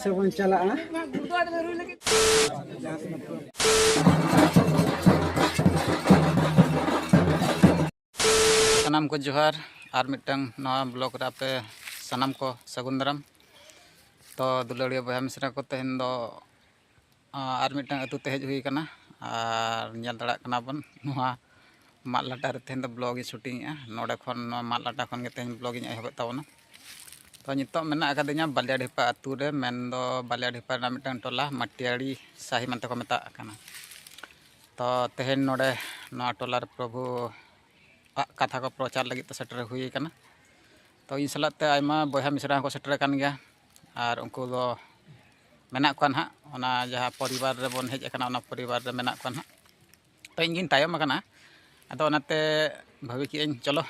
से बन चला सनाम को जोहार और मिटंग नवा ब्लॉग रे पे सनाम को सगुन दाराम तो दुलाड़िया बया मिश्रा को तेहन दो और मिटंग अतु ते हेज हुई कना और नेल दड़ा कना बन नवा माललाटा रे तेहन दो ब्लॉग इ शूटिंग नोडे खन नवा माललाटा खन गे तेहन ब्लॉग इ एहब तावना तो नितो मेना अकादिया बालियाडिपा अतु रे मेन दो बालियाडिपा ना मिटंग टोला मटियाड़ी साही मनते को मेता कना तो तेहन नोडे नवा टोला रे प्रभु कथा को प्रचार लगी तो सेटर हुई कना तो इन सलाते आयमा बया मिश्रा को सेटर कान गया और उनको दो मेना को ना ओना जहां परिवार रे बन हेज कना ओना परिवार रे मेना को ना तो इनगिन तायम कना अदो ओनाते भावी कि चलो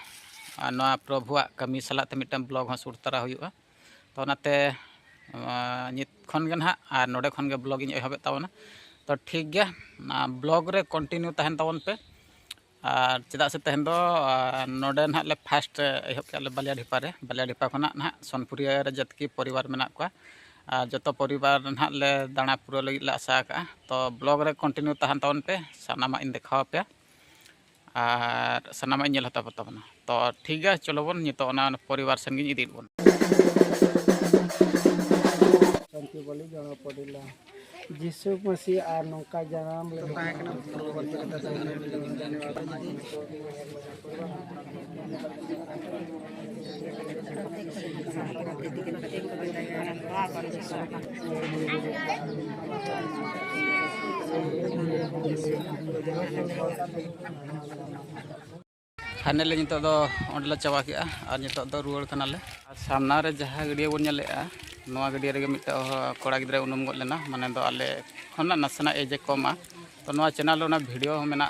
नवा प्रभुआ कमी सलाते मिटन ब्लॉग हो सुर तरा हुआ तो ओनाते नित खन गे ना और नोडे खन गे ब्लॉग इन एहबे तावना तो ठीक गया ब्लॉग रे कंटिन्यू तहन तावन पे और चेदा से तहन दो नोडे ना ले फास्ट एहब के बालियाडिपा खना ना सोनपुरिया रे जतकी परिवार मेना को जो परिवार ना ले दाणा पूरा लगी ले आशा का तो ब्लॉग रे कंटिन्यू तहन तावन पे सानामा इन देखाव पे और सानामा इन हता बतावना तो ठीक है चलो बन नितो ना परिवार संगी इदी बन शांति बोली जमा पड़िला जीसु मसीह और नौका जनाम फाइनली नितो दो ओंडला चावा के और नितो दो रुवाड़ कनाले सामना रे जहां गडिया बन नेलेआ नवा गडिया रे मिट कोड़ा गिद्रा उनुम गद लेना माने दो आले खना नसना एजे कमा तो नवा चैनल ओना वीडियो मेना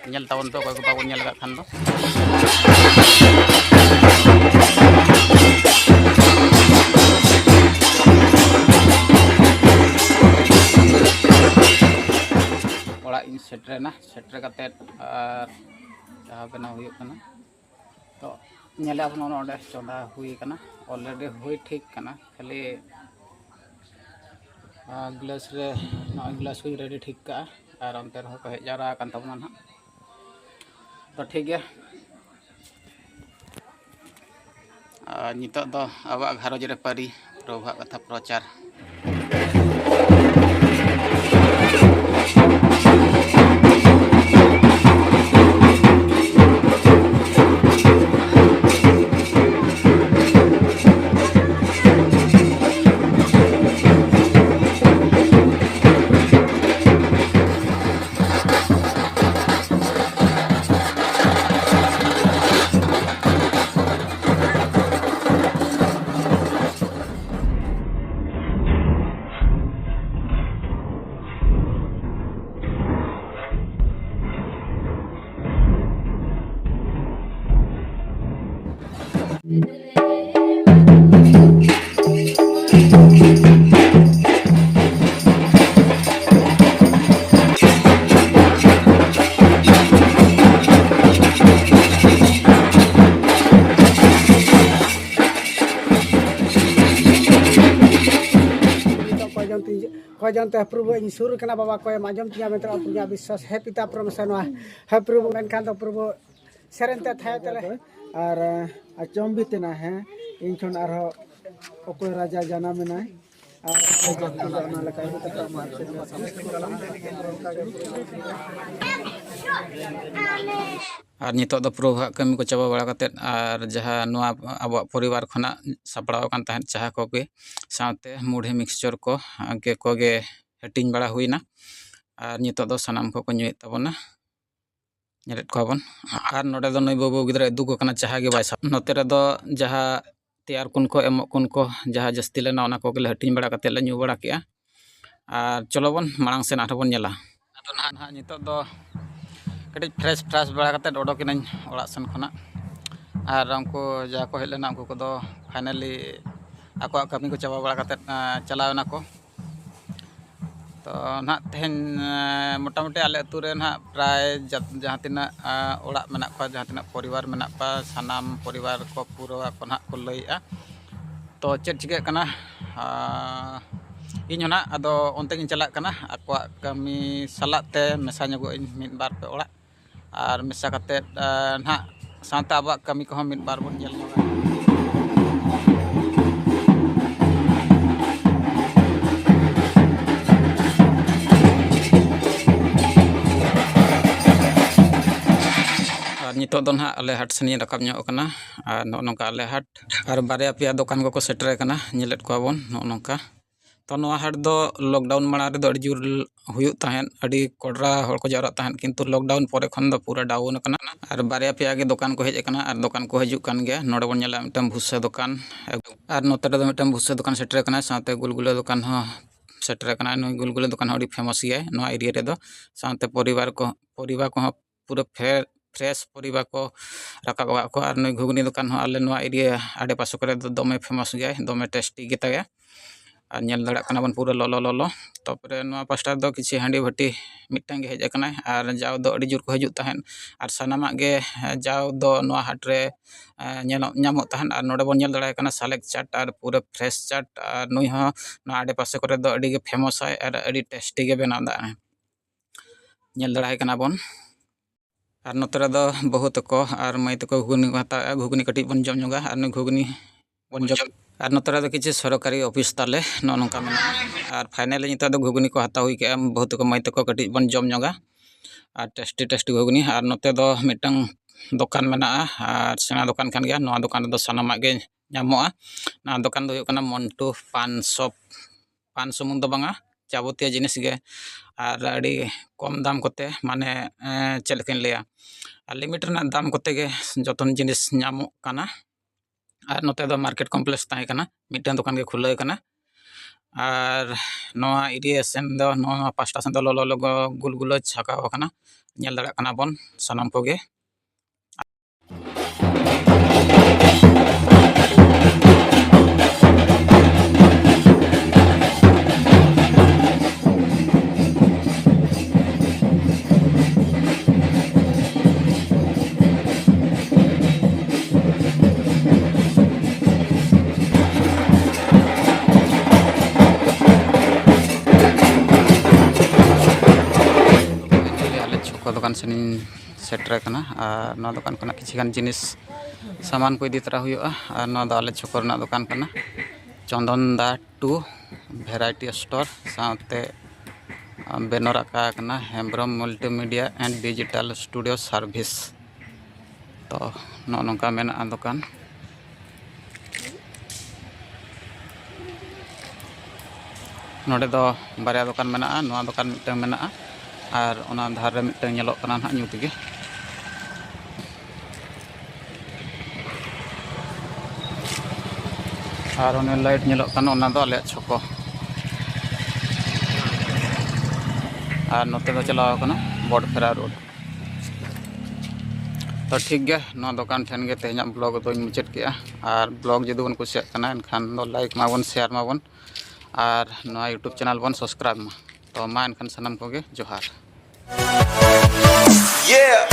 नेल तावन पे कोई को बाबन नेल गा खान दो ओड़ा इन सेटर काते जहाँ बना हुई तो नेले अब नोडे चंदा हुई ऑलरेडी हुई ठीक खाली ग्लास रे ग्लास हुई रेडी ठीक का और अंतर हो हेज जारा तबना ना तो ठीक है नित दो अब घारोज रे पारी प्रभु कथा प्रचार जानते प्रभु इन सुर कना बाबा को माजम तिया में पुnya विश्वास है पिता परमेश्वर है प्रभु मेनखान तो प्रभु सेरेंते थाय तले और अचंबित ना है इन छन आर ओको राजा जाना में ना और नितो दो प्रभु कमी को चाबा बड़ा कते और जहाँ नुआ अब परिवार खना सापड़ाव कान तहन चाह को के साथे मुढ़े मिक्सचर को गे हेटिंग बड़ा हुईना और नितो दो सनाम को नुए तबना नेलेट को बन और नोडे दो नई बाबू गिद्रा दु को कना चाह गे बाय सब नोते रे दो जहाँ तैयार कुन को एमो कुन को जहाँ जस्ती लेना ओना को के हेटिंग बड़ा कते ले न्यू बड़ा के और चलो बन मांग से नाठ बन नेला तो ना नितो दो कटी फ्रेश बड़ा कते ओडोकिन ओड़ा सन खना और उनको जहाँ को हेलेना उनको दो फाइनली आको कमी को चाबा बड़ा कते चलावना को तो ना तेहन मोटामुटी आले अतु रे ना प्राय जहाँ तना ओड़ा मेना को जहाँ तना परिवार मेना को सानाम परिवार को पूरा को ना को लइया तो चेक चिके कना ᱤᱧ ᱦᱚᱸ ᱟᱫᱚ ᱚᱱᱛᱮ ᱜᱤᱧ ᱪᱟᱞᱟᱜ ᱠᱟᱱᱟ ᱟᱠᱚᱣᱟᱜ ᱠᱟᱹᱢᱤ ᱥᱟᱞᱟᱜ ᱛᱮ ᱢᱮᱥᱟ ᱧᱚᱜᱚᱜ ᱤᱧ ᱢᱤᱫ ᱵᱟᱨ ᱯᱮ ᱚᱲᱟᱜ ᱟᱨ ᱢᱮᱥᱟ ᱠᱟᱛᱮᱫ ᱱᱟᱦᱟᱜ ᱥᱟᱶᱛᱮ ᱟᱵᱚᱣᱟᱜ ᱠᱟᱹᱢᱤ ᱠᱚᱦᱚᱸ ᱢᱤᱫ ᱵᱟᱨ ᱵᱚᱱ ᱧᱮᱞ ᱧᱚᱜᱟ ᱟᱨ ᱱᱤᱛᱚᱜ ᱫᱚ ᱱᱟᱦᱟᱜ ᱟᱞᱮ ᱦᱟᱴ ᱥᱮᱱᱤᱧ ᱨᱟᱠᱟᱵ ᱧᱚᱜ ᱠᱟᱱᱟ ᱟᱨ ᱱᱚᱜᱼᱚ ᱱᱚᱝᱠᱟ ᱟᱞᱮ ᱦᱟᱴ ᱟᱨ ᱵᱟᱨᱭᱟ ᱯᱮᱭᱟ ᱫᱚᱠᱟन ᱠᱚᱠᱚ ᱥᱮᱴᱮᱨ ᱠᱟᱱᱟ ᱧᱮᱞᱮᱫ ᱠᱚᱣᱟ ᱵᱚᱱ ᱱᱚᱜᱼᱚ ᱱᱚᱝᱠᱟ ᱛᱚ ᱱᱚᱣᱟ ᱦᱟᱴ ᱫᱚ ᱞᱚᱠᱰᱟᱣᱩᱱ ᱢᱟᱲᱟᱝ ᱨᱮᱫᱚ ᱟᱹᱰᱤ ᱡᱳᱨ ᱦᱩᱭᱩᱜ ᱛᱟᱦᱮᱸᱫ ᱟᱹᱰᱤ ᱠᱚᱰᱨᱟ ᱦᱚᱲ ᱠᱚ ᱡᱟᱣᱨᱟᱜ ᱛᱟᱦᱮᱸᱫ ᱠᱤᱱᱛᱩ ᱞᱚᱠᱰᱟᱣᱩᱱ ᱯᱚᱨᱮ ᱠᱷᱚᱱ ᱫᱚ ᱯᱩᱨᱟᱹ ᱰᱟᱣᱩᱱ ᱟᱠᱟᱱᱟ ᱟᱨ ᱵᱟᱨᱭᱟ ᱯᱮᱭᱟ ᱜᱮ ᱫᱚᱠᱟन ᱠᱚ ᱦᱮᱡ ᱟᱠᱟᱱᱟ ᱟᱨ ᱫᱚᱠᱟन ko ᱦᱤᱡᱩᱜ ᱠᱟᱱ ᱜᱮᱭᱟ ᱱᱚᱰᱮ ᱵᱚᱱ ᱧᱮᱞᱟ ᱢᱤᱫᱴᱟᱝ ᱵᱷᱩᱥᱟᱹ ᱫᱚᱠᱟᱱ ᱟᱨ ᱱᱚᱛᱮ ᱨᱮᱫᱚ ᱢᱤᱫᱴᱟᱝ ᱵᱷᱩᱥᱟᱹ ᱫᱚᱠᱟन ᱥᱮᱴᱮᱨ ᱟᱠᱟᱱᱟ ᱥᱟᱶᱛᱮ ᱜᱩᱞᱜᱩᱞᱟᱹ ᱫᱚᱠᱟन ᱦᱚᱸ ᱥᱮᱴᱮᱨ ᱟᱠᱟᱱᱟ ᱱᱩᱭ ᱜᱩᱞᱜᱩᱞᱟᱹ ᱫᱚᱠᱟन ᱦᱚᱸ ᱟᱹᱰᱤ ᱯᱷᱮᱢᱟᱥ ᱜᱮᱭᱟᱭ ᱱᱚᱣᱟ ᱮᱨᱤᱭᱟ ᱨᱮᱫᱚ ᱥᱟᱶᱛᱮ ᱯᱚᱨᱤᱵᱟᱨ ᱠᱚᱦᱚᱸ ᱯᱩᱨᱟᱹ ᱯᱷᱨᱮᱥ ᱯᱚᱨᱤᱵᱟᱨ ᱠᱚ ᱨᱟᱠᱟᱵ ᱟᱠᱟᱫ ᱠᱚᱣᱟ ᱟᱨ ᱱᱩᱭ ᱜᱷᱩᱜᱽᱱᱤ ᱫᱚᱠᱟन ᱦᱚᱸ ᱟᱞᱮ ᱱᱚᱣᱟ ᱮᱨᱤᱭᱟ ᱟᱰᱮᱯᱟᱥᱮ ᱠᱚᱨᱮ ᱫᱚ ᱫᱚᱢᱮ ᱯᱷᱮᱢᱟᱥ ᱜᱮᱭᱟᱭ ᱫᱚᱢᱮ ᱴᱮᱥᱴᱤ ᱜᱮᱛᱟᱭᱟ ᱟᱨ ᱧᱮᱞ ᱫᱟᱲᱮᱭᱟᱜ ᱠᱟᱱᱟ ᱵᱚᱱ ᱯᱩᱨᱟᱹ ᱞᱚᱞᱚ ᱛᱟᱨᱯᱚᱨᱮ ᱱᱚᱣᱟ ᱯᱟᱥᱴᱟ ᱫᱚ ᱠᱤᱪᱷᱤ ᱦᱟᱺᱰᱤ ᱵᱷᱟᱹᱴᱤ ᱢᱤᱫᱴᱟᱝ ᱜᱮ ᱦᱮᱡ ᱟᱠᱟᱱᱟᱭ ᱟᱨ ᱡᱟᱣ ᱫᱚ ᱟᱹᱰᱤ ᱡᱳᱨ ᱠᱚ ᱦᱤᱡᱩᱜ ᱛᱟᱦᱮᱸᱫ ᱟᱨ ᱥᱟᱱᱟᱢᱟᱜ ᱜᱮ ᱡᱟᱣ ᱫᱚ ᱱᱚᱣᱟ ᱦᱟᱴ ᱨᱮ ᱧᱟᱢᱚᱜ ᱛᱟᱦᱮᱸᱫ ᱟᱨ ᱱᱚᱰᱮ ᱵᱚᱱ ᱧᱮᱞ ᱫᱟᱲᱮᱭᱟᱜ ᱠᱟᱱᱟ ᱥᱟᱞᱮᱠ ᱪᱟᱴ ᱟᱨ ᱯᱩᱨᱟᱹ ᱯᱷᱨᱮᱥ ᱪᱟᱴ ᱟᱨ ᱱᱩᱭ ᱦᱚᱸ ᱱᱚᱣᱟ ᱟᱰᱮᱯᱟᱥᱮ ᱠᱚᱨᱮ ᱫᱚ ᱟᱹᱰᱤ ᱜᱮ ᱯᱷᱮᱢᱟᱥᱟᱭ ᱟᱨ ᱟᱹᱰᱤ ᱴᱮᱥᱴᱤ ᱜᱮ ᱵᱮᱱᱟᱣᱫᱟ ᱧᱮᱞ ᱫᱟᱲᱮᱭᱟᱭ ᱠᱟᱱᱟ ᱵᱚᱱ ᱟᱨ ᱱᱚᱛᱮ ᱨᱮᱫᱚ ᱵᱟᱹᱦᱩ ᱛᱟᱠᱚ ᱟᱨ ᱢᱟᱹᱭ ᱛᱟᱠᱚ ᱜᱷᱩᱜᱽᱱᱤ ᱠᱚ ᱦᱟᱛᱟᱣᱮᱜᱼᱟ ᱜᱷᱩᱜᱽᱱᱤ ᱠᱟᱹᱴᱤᱡ ᱵᱚᱱ ᱡᱚᱢ ᱧᱚᱜᱟ ᱟᱨ ᱱᱩᱭ ᱜᱷᱩᱜᱽᱱᱤ ᱵᱚᱱ ᱡᱚᱢ ᱟᱨ ᱱᱚᱛᱮ ᱨᱮᱫᱚ ᱠᱤᱪᱷᱩ ᱥᱚᱨᱠᱟরি ᱚᱯᱷᱤᱥ ᱛᱟᱞᱮ ᱱᱚᱜᱼᱚ ᱱᱚᱝᱠᱟ ᱢᱮᱱᱟᱜᱼᱟ ᱟᱨ ᱯᱷᱟᱭᱱᱟᱞᱤ ᱱᱤᱛᱚᱜ ᱫᱚ ᱜᱷᱩᱜᱽᱱᱤ ᱠᱚ ᱦᱟᱛᱟᱣ ᱦᱩᱭ ᱠᱮᱜᱼᱟ ᱵᱟᱹᱦᱩ ᱛᱟᱠᱚ ᱢᱟᱹᱭ ᱛᱟᱠᱚ ᱠᱟᱹᱴᱤᱡ ᱵᱚᱱ ᱡᱚᱢ ᱧᱚᱜᱟ ᱟᱨ ᱴᱮᱥᱴᱤ ᱜᱷᱩᱜᱽᱱᱤ ᱟᱨ ᱱᱚᱛᱮ ᱫᱚ ᱢᱤᱫᱴᱟᱝ ᱫᱚᱠᱟन ᱢᱮᱱᱟᱜᱼᱟ ᱟᱨ ᱥᱮᱬᱟ ᱫᱚᱠᱟन ᱠᱟᱱ ᱜᱮᱭᱟ ᱱᱚᱣᱟ ᱫᱚᱠᱟन ᱨᱮᱫᱚ ᱥᱟᱱᱟᱢᱟᱜ ᱜᱮ ᱧᱟᱢᱚᱜᱼᱟ ᱱᱚᱣᱟ ᱫᱚᱠᱟन ᱫᱚ ᱦᱩᱭᱩᱜ ᱠᱟᱱᱟ ᱢᱚᱱᱴᱩ ᱯᱟᱱ ᱥᱩᱢᱩᱝ ᱫᱚ ᱵᱟᱝᱟ ᱡᱟᱵᱚᱛᱤᱭᱚ ᱡᱤᱱᱤᱥ ᱜᱮ ᱟᱨ ᱟᱹᱰᱤ ᱠᱚᱢ ᱫᱟᱢ ᱠᱚᱛᱮ ᱢᱟᱱᱮ ᱪᱮᱫ ᱞᱮᱠᱟᱧ ᱞᱟᱹᱭᱟ ᱟᱨ ᱞᱤᱢᱤᱴ ᱨᱮᱱᱟᱜ ᱫᱟᱢ ᱠᱚᱛᱮ ᱜᱮ ᱡᱚᱛᱚᱱ ᱡᱤᱱᱤᱥ ᱧᱟᱢᱚᱜ ᱠᱟᱱᱟ ᱟᱨ ᱱᱚᱛᱮ ᱫᱚ ᱢᱟᱨᱠᱮᱴ ᱠᱚᱢᱯᱞᱮᱠᱥ ᱛᱟᱦᱮᱸ ᱠᱟᱱᱟ ᱢᱤᱫᱴᱟᱝ ᱫᱚᱠᱟᱱ ᱜᱮ ᱠᱷᱩᱞᱟᱹᱣ ᱠᱟᱱᱟ ᱟᱨ ᱱᱚᱣᱟ ᱮᱨᱤᱭᱟ ᱥᱮᱱ ᱫᱚ ᱱᱚᱣᱟ ᱯᱟᱥᱴᱟ ᱥᱮᱱ ᱫᱚ ᱞᱚᱞᱚ ᱜᱩᱞᱜᱩᱞᱟᱹ ᱪᱷᱟᱠᱟᱣ ᱟᱠᱟᱱᱟ ᱧᱮल दाड़ा कना बन सानाम कोगे दुकान से सेटर और ना दुकान को किसी जिनिस सामान को इदी तरा हुआ और ना आले छोकर दुकान करना चंदन दा टू भेराइटी स्टोर साथे बेनर आका Hembram multimedia and digital studio service तो नौका मेना दुकान नोडे दो बारिया दुकान मेना नोआ दुकान मिटन मेना और ओना धार रे मिटन ñelok kana ना ᱧᱩᱛ गे और ओने लाइट ñelok kana ओना दो आले छको और नोते दो चलाव kana बॉडफेरा रोड तो ठीक गे ना दुकान ठेन गे तेहना ब्लॉग तो मुचाद के और ब्लॉग जदि बन कुसिया kana एनखान दो लाइक माबन शेयर माबन और ना यूट्यूब चैनल बन सब्सक्राइब मा तो मा एनखान सानाम कोगे जोहार Yeah.